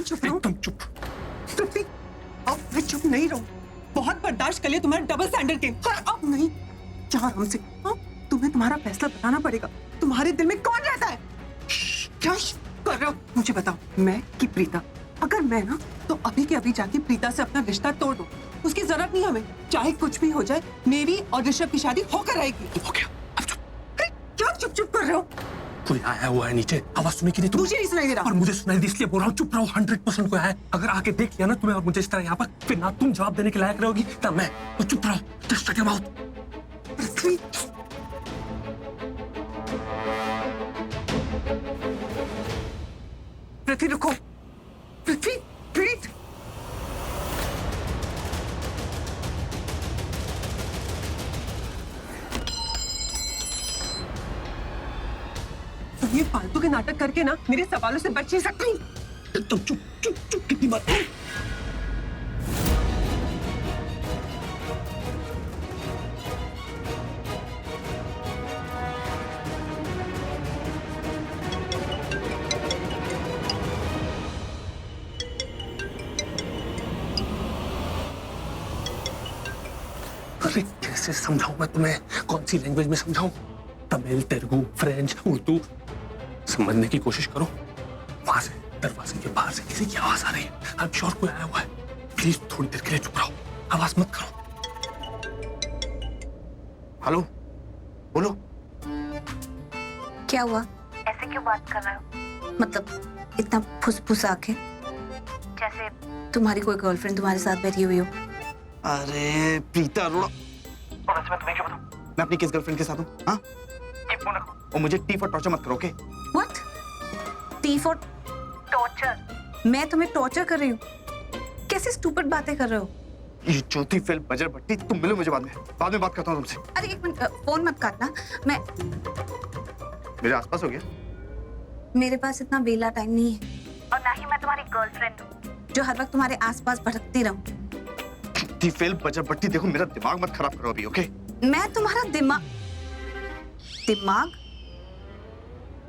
चुप रहो। एकदम चुप। पृथ्वी, अब मैं चुप नहीं रहूं। बहुत बर्दाश्त कर लिया तुम्हारा डबल स्टैंडर्ड के, पर अब नहीं। क्या हमसे? हाँ, तुम्हें तुम्हारा फैसला बताना पड़ेगा। तुम्हारे दिल में कौन रहता है? क्या कर रहे हो? मुझे बताओ, मैं कि प्रीता? अगर मैं ना, तो अभी के अभी जाके प्रीता से अपना रिश्ता तोड़ दो। उसकी जरूरत नहीं हमें। चाहे कुछ भी हो जाए, मेरी और ऋषभ की शादी होकर रहेगी। हो गया, अब चुप। अरे क्या चुप चुप कर रहे हो? कोई आया हुआ है नीचे, आवाज सुनी कि नहीं तुम? मुझे नहीं सुनाई दे रहा। और मुझे सुनाई दी इसलिए बोल रहा हूँ, चुप रहो। 100% कोई आया है। अगर आके देख लिया ना तुम्हें और मुझे इस तरह यहाँ पर, फिर ना तुम जवाब देने के लायक रहोगी ना मैं। तो चुप रहो, जस्ट शट योर माउथ। पृथ्वी, पृथ्वी रुको। पृथ्वी, प्रीत। तुम ये फालतू के नाटक करके ना मेरे सवालों से बच नहीं सकती। एकदम चुप चुप चुप। कितनी बात है? अरे कैसे समझाऊं मैं तुम्हें? कौन सी लैंग्वेज में समझाऊं? तमिल, तेलुगु, फ्रेंच, उर्दू। समझने की कोशिश करो। वहां से दरवाजे के बाहर से किसी की आवाज आ रही है। आई एम श्योर कोई आया हुआ है। प्लीज थोड़ी देर के लिए चुप रहो, आवाज मत करो। हेलो, बोलो। क्या हुआ? ऐसे क्यों बात कर रहे हो? मतलब इतना फुसफुसा के, जैसे तुम्हारी कोई गर्लफ्रेंड तुम्हारे साथ बैठी हुई हो। अरे प्रीता अरोड़ा, और मैं तुम्हें क्यों बताऊं? मैं अपनी किस गर्लफ्रेंड के साथ हूँ? हाँ, ये फोन रखो और मुझे टी फॉर टॉर्चर मत करो, okay? What? T for torture? मैं तुम्हें टॉर्चर कर रही हूँ? कैसी स्टूपिड बातें कर रहे हो? ये चौथी फिल्म बजर भट्टी, तुम मिलो मुझे बाद में बात करता हूँ तुमसे। अरे एक मिनट, फोन मत काटना। मैं मेरे आसपास हो गया? मेरे पास इतना बेला टाइम नहीं है, और ना ही मैं तुम्हारी गर्लफ्रेंड हूँ जो हर वक्त तुम्हारे आसपास भटकती रहूं। टी फिल्म बजर भट्टी, देखो मेरा दिमाग मत खराब करो अभी, ओके? मैं तुम्हारा दिमाग?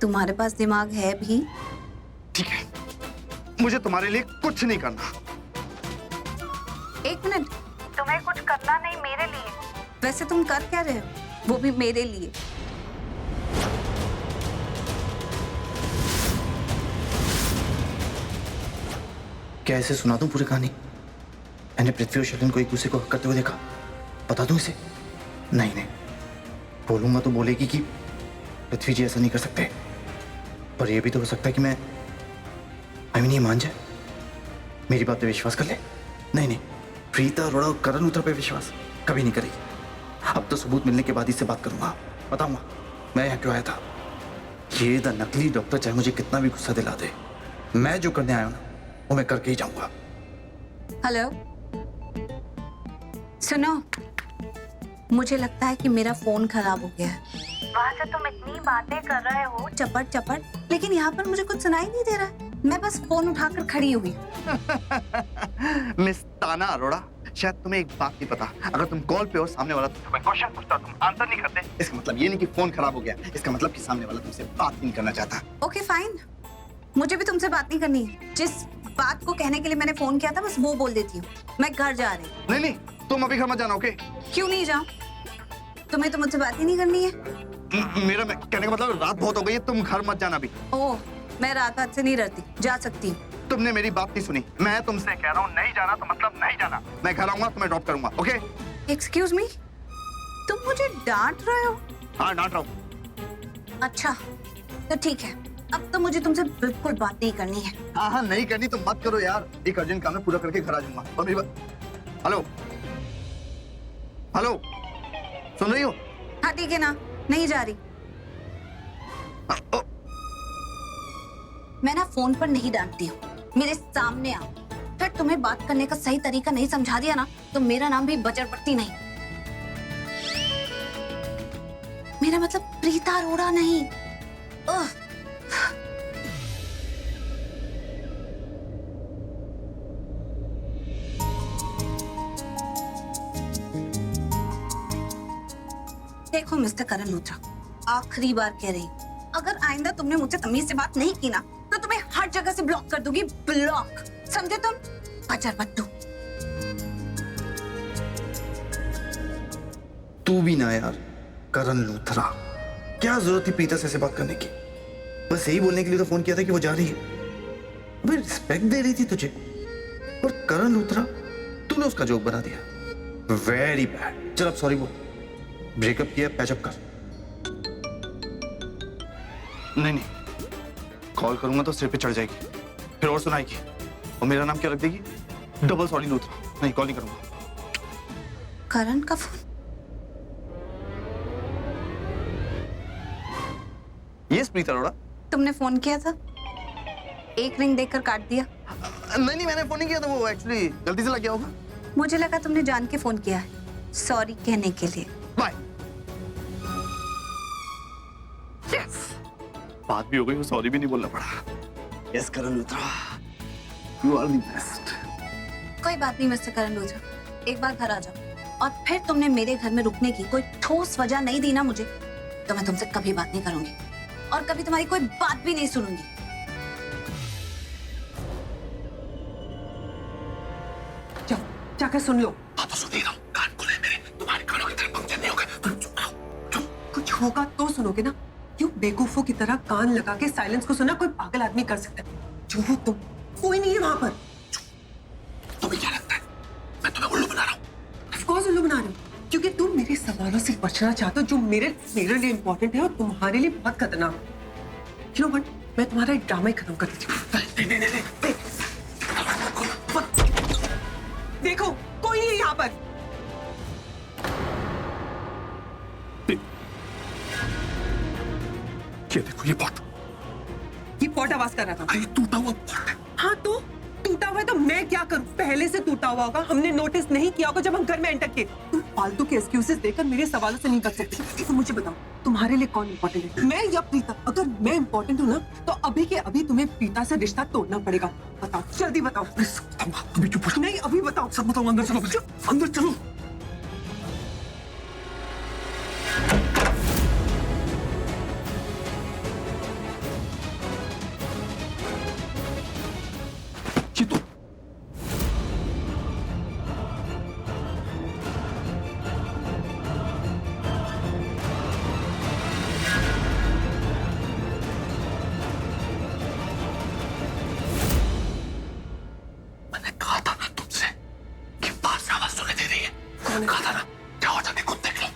तुम्हारे पास दिमाग है भी? ठीक है, मुझे तुम्हारे लिए कुछ नहीं करना। एक मिनट, तुम्हें कुछ करना नहीं मेरे लिए। वैसे तुम कर क्या रहे हो, वो भी मेरे लिए? क्या ऐसे सुना दूं पूरी कहानी? मैंने पृथ्वी और शैलन को एक दूसरे को हक करते हुए देखा, बता दूं इसे? नहीं, बोलूंगा तो बोलेगी कि पृथ्वी जी ऐसा नहीं कर सकते। पर यह भी तो हो सकता है कि मैं नहीं मान जाए, मेरी बात पे विश्वास कर ले। नहीं, प्रीता अरोड़ा और करण उत्तर पे विश्वास कभी नहीं करेगी। अब तो सबूत मिलने के बाद ही से बात करूंगा, बताऊंगा मैं यहाँ क्यों आया था। ये द नकली डॉक्टर चाहे मुझे कितना भी गुस्सा दिला दे, मैं जो करने आया हूं ना वो मैं करके ही जाऊंगा। हेलो, सुनो, मुझे लगता है कि मेरा फोन खराब हो गया है। वहाँ से तुम इतनी बातें कर रहे हो चपट, लेकिन यहाँ पर मुझे कुछ सुनाई नहीं दे रहा है। मैं बस फोन उठाकर खड़ी हुई। मिस ताना अरोड़ा, शायद तुम्हें एक बात नहीं पता, अगर तुम कॉल पे और सामने वाला तुम्हें क्वेश्चन पूछता, तुम आंसर नहीं करते, इसका मतलब ये नहीं कि फोन खराब हो गया, इसका मतलब कि सामने वाला तुमसे बात नहीं करना चाहता। ओके फाइन, मुझे भी तुमसे बात नहीं करनी है। जिस बात को कहने के लिए मैंने फोन किया था बस वो बोल देती हूँ। मैं घर जा रही हूँ। नहीं, तुम अभी घर मत जाना, ओके? क्यों नहीं जाऊँ? तुम्हें तो मुझसे बात ही नहीं करनी है। मेरा कहने का मतलब रात बहुत हो गई है, तुम घर मत जाना अभी। ओह, मैं रात से नहीं रहती, जा सकती हूँ। तुमने मेरी बात नहीं सुनी, मैं तुमसे कह रहा हूँ नहीं जाना तो मतलब नहीं जाना। मैं घर आऊंगा, तुम्हें ड्रॉप करूंगा, ओके? एक्सक्यूज मी, तुम मुझे डांट रहे हो? हाँ, डांट रहा हूँ। अच्छा तो ठीक है, अब तो मुझे तुमसे बिल्कुल बात नहीं करनी है। हाँ, नहीं करनी तो मत करो यार, एक अर्जेंट काम है, पूरा करके घर आ जाऊंगा। और मेरी बात, हेलो, सुन रही हो? हाँ ठीक है ना, नहीं जा रही। मैं ना फोन पर नहीं डांटती हूँ, मेरे सामने आओ। फिर तुम्हें बात करने का सही तरीका नहीं समझा दिया ना तो मेरा नाम भी बजर पड़ती नहीं। मेरा मतलब प्रीता अरोड़ा नहीं। देखो मिस्टर करण लूथरा, आखिरी बार कह रही हूँ, अगर आइंदा तुमने मुझसे तमीज से बात नहीं की ना तो तुम्हें हर जगह से ब्लॉक कर दूंगी, ब्लॉक, समझे तुम? अजर बद्दू। तू भी ना यार, करण लूथरा, क्या जरूरत थी प्रीता से ऐसे बात करने की? बस यही बोलने के लिए तो फोन किया था कि वो जा रही है। अबे रिस्पेक्ट दे रही थी तुझे, और करण लूथरा तूने उसका जोक बना दिया। Very bad. चल अब सॉरी बोल, ब्रेकअप किया, पैचअप कर। नहीं नहीं, कॉल करूंगा तो सिर पे चढ़ जाएगी, फिर और सुनाएगी, और मेरा नाम क्या रख देगी? Double sorry Luthra. नहीं, कॉल नहीं करूंगा। करण का फोन? यस प्रीता अरोड़ा। तुमने फोन किया था, एक रिंग देकर काट दिया। नहीं, मैंने फोन नहीं किया था, वो एक्चुअली गलती से लग गया होगा। मुझे लगा तुमने जान के फोन किया है, सॉरी कहने के लिए। बाय। यस, बात भी हो गई, सॉरी भी नहीं बोलना पड़ा। Yes Karan Luthra, you are the best. कोई बात नहीं मिस्टर करण लूथरा, एक बार घर आ जाओ, और फिर तुमने मेरे घर में रुकने की कोई ठोस वजह नहीं दी ना मुझे, तो मैं तुमसे कभी बात नहीं करूंगी और कभी तुम्हारी कोई बात भी नहीं सुनूंगी। जाओ, जाकर सुन लो। हाँ तो सुन ही रहा हूँ, कान खुले मेरे, तुम्हारे कानों की तरफ पंक्चर नहीं हो गए, तुम चुप रहो, चुप। कुछ होगा तो सुनोगे ना, क्यों बेवकूफों की तरह कान लगा के साइलेंस को सुना कोई पागल आदमी कर सकता है? जो हो तुम, कोई नहीं है वहां पर। तुम्हें क्या लगता है मैं तुम्हें उल्लू बना रहा हूँ? ऑफ कोर्स उल्लू बना रहे हो, क्योंकि तुम मेरे सवालों से बचना चाहते हो, जो मेरे लिए इंपॉर्टेंट है और तुम्हारे लिए बहुत खतरनाक। यू नो व्हाट, मैं तुम्हारा एक ड्रामा ही खत्म कर देती हूँ। नहीं। देखो, कोई नहीं है यहाँ पर। ये देखो, ये पॉट आवाज कर रहा था। अरे टूटा हुआ पॉट है। हाँ तो टूटा हुआ है तो मैं क्या करूं? पहले से टूटा हुआ होगा, हमने नोटिस नहीं किया होगा जब हम घर में एंटर किए। तुम फालतू के एक्सक्यूजेस देकर मेरे सवालों से नहीं बच सकते। तो मुझे बताओ, तुम्हारे लिए कौन इंपॉर्टेंट है, मैं या प्रीता? अगर मैं इंपॉर्टेंट हूँ ना, तो अभी के अभी तुम्हें प्रीता से रिश्ता तोड़ना पड़ेगा। बताओ, जल्दी बताओ। तुम चुप हो। नहीं, अभी बताओ। सब बताओ, अंदर चलो, अंदर चलो। ये तो मैंने कहा था ना तुमसे कि बाहर से आवाज सुनाई दे रही है। कहा था ना, जाओ जाके खुद देख लो।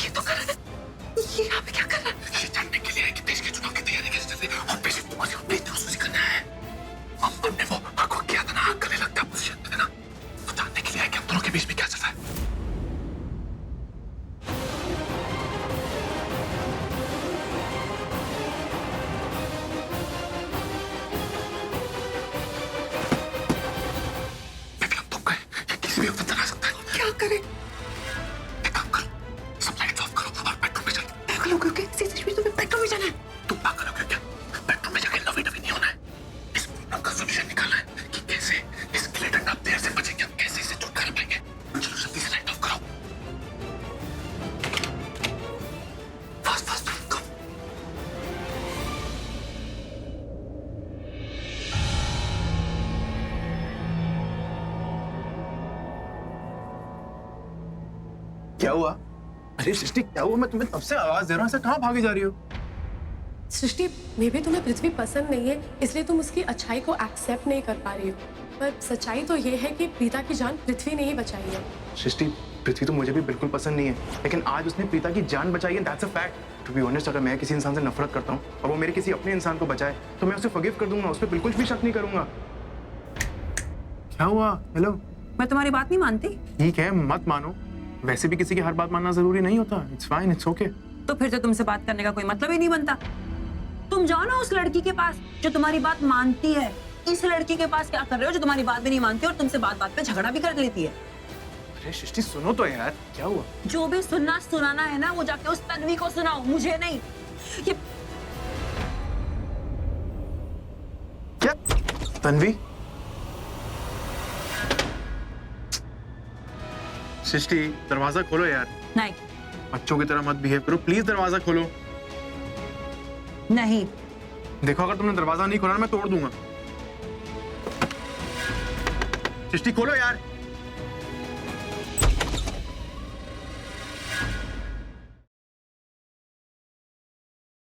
ये तो कर रहा है, ये यहाँ पे क्या कर रहा है? ये जानने के लिए है कि देश के चुनाव की तैयारी कैसे चल रही है और बेसिक तुम्हारी अपनी महसूस करना है। हमने वो हक किया था ना, गले लगता पोजीशन में ना, तो जानने के लिए है कि हम दोनों के बीच में क्या चल रहा है। लेकिन हम तुम गए, ये किसी भी वक्त अंदर आ सकता है। क्या करे? एक काम करो, सब लाइट्स ऑफ करो और बेडरूम में चलो। पागल हो गए क्या? सीसीटीवी तुम्हें बेडरूम में जाना है? तुम पागल हो गए क्या? बेडरूम में जाके लवी नहीं होना है। इस प्रॉब्लम का सॉल्यूशन निकालना है कि कैसे इसके लिए डंडा देर से बचेंगे, हम कैसे इसे छुटकारा पाएंगे। चलो जल्दी से लाइट ऑफ करो। फास्ट फास्ट कम। क्या हुआ? अरे सृष्टि, क्या हुआ? मैं तुम्हें तब से आवाज दे रहा हूँ, ऐसे कहाँ भागे जा रही हो? सृष्टि, मे भी तुम्हें पृथ्वी पसंद नहीं है, इसलिए तुम उसकी अच्छाई को एक्सेप्ट नहीं कर पा रही हो। पर सच्चाई तो ये है कि प्रीता की जान पृथ्वी ने ही बचाई है। सृष्टि, पृथ्वी तो मुझे भी बिल्कुल पसंद नहीं है, लेकिन आज उसने प्रीता की जान बचाई है, that's a fact. To be honest, अगर मैं किसी इंसान से नफरत करता हूँ और वो मेरे किसी अपने इंसान को बचाए तो मैं उसे फॉरगिव कर दूंगा, उस पर बिल्कुल भी शक नहीं करूंगा। क्या हुआ? हेलो। मैं तुम्हारी बात नहीं मानती। ठीक है, मत मानो, वैसे भी किसी की हर बात मानना जरूरी नहीं होता। It's fine, it's okay. तो फिर तो तुमसे बात करने का कोई मतलब ही नहीं बनता। तुम जाओ ना उस लड़की के पास जो तुम्हारी बात मानती है। इस लड़की के पास क्या कर रहे हो जो तुम्हारी बात भी नहीं मानती और तुमसे बात बात पे झगड़ा भी कर लेती है? अरे सृष्टि, सुनो तो यार, क्या हुआ? जो भी सुनना सुनाना है ना, वो जाके उस तन्वी को सुनाओ, मुझे नहीं। ये तन्वी, सृष्टि दरवाजा खोलो यार, नहीं बच्चों की तरह मत बिहेव करो, प्लीज दरवाजा खोलो। नहीं, देखो अगर तुमने दरवाजा नहीं खोला ना मैं तोड़ दूंगा। सृष्टि खोलो यार।